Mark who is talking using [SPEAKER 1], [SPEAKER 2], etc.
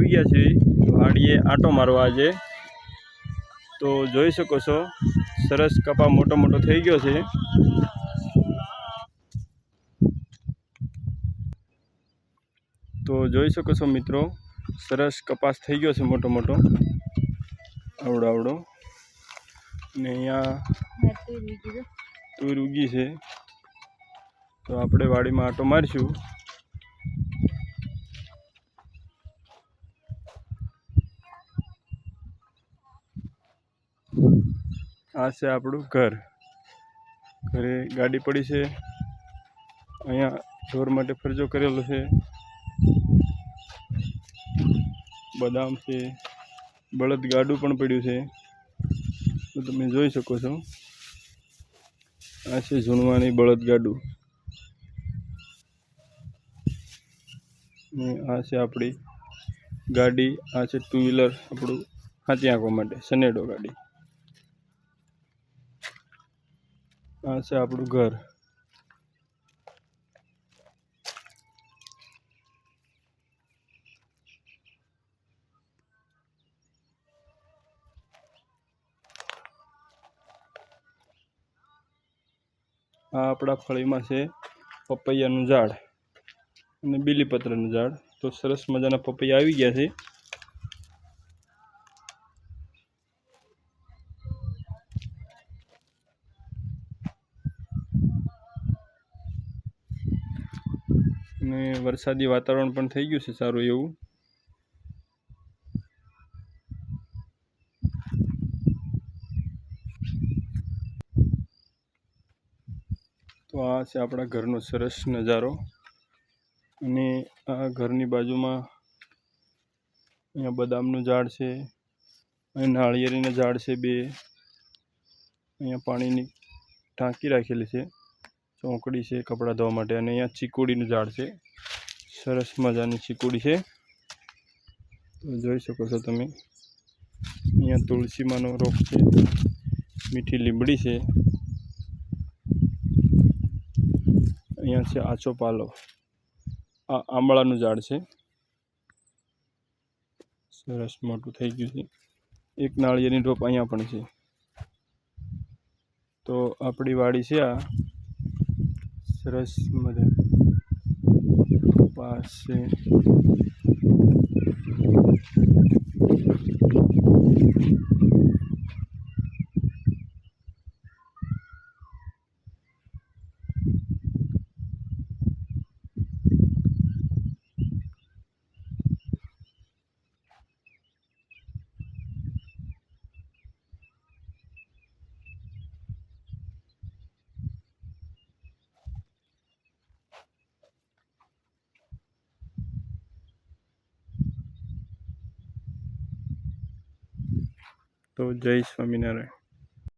[SPEAKER 1] આવી ગયા છીએ વાડીએ આંટો મારવા આજે। તો જોઈ શકો છો સરસ કપા મોટો મોટો થઈ ગયો છે। તો જોઈ શકો છો મિત્રો સરસ કપાસ થઈ ગયો છે મોટો મોટો આવડો આવડો ને અહીંયા તુર ઉગી છે। તો આપણે વાડીમાં આંટો મારશું। આ છે આપણું ઘર। ઘરે ગાડી પડી છે, અહીંયા ઢોર માટે ફરજો કરેલો છે, બદામ છે, બળદ ગાડું પણ પડ્યું છે। તો તમે જોઈ શકો છો આ છે ઝૂણવાની બળદ ગાડું ને આ છે આપણી ગાડી। આ છે ટુ વ્હીલર આપણું હાથી આંકવા માટે સનેડો ગાડી। આ છે આપણું ઘર। આ આપણા ફળીમાં છે પપૈયાનું ઝાડ અને બીલીપત્રનું ઝાડ। તો સરસ મજાના પપૈયા આવી ગયા છે। અને વરસાદી વાતાવરણ પણ થઈ ગયું છે સારું એવું। તો આ છે આપણા ઘરનો સરસ નજારો। અને આ ઘરની બાજુમાં અહીંયા બદામનું ઝાડ છે, અહીં નાળિયેરીના ઝાડ છે બે, અહીંયા પાણીની ટાંકી રાખેલી છે, ચોકડી છે કપડાં ધોવા માટે, અને અહીંયા ચીકુડીનું ઝાડ છે, સરસ મજાની ચીકુડી છે। તો જોઈ શકો છો તમે અહીંયા તુલસીમાંનો રોપ છે, મીઠી લીમડી છે, અહીંયા છે આછો પાલો। આ આંબળાનું ઝાડ છે, સરસ મોટું થઈ ગયું છે। એક નાળિયેરની રોપ અહીંયા પણ છે। તો આપણી વાડી છે આ સરસ મજા કપાસ છે। તો જય સ્વામિનારાયણ।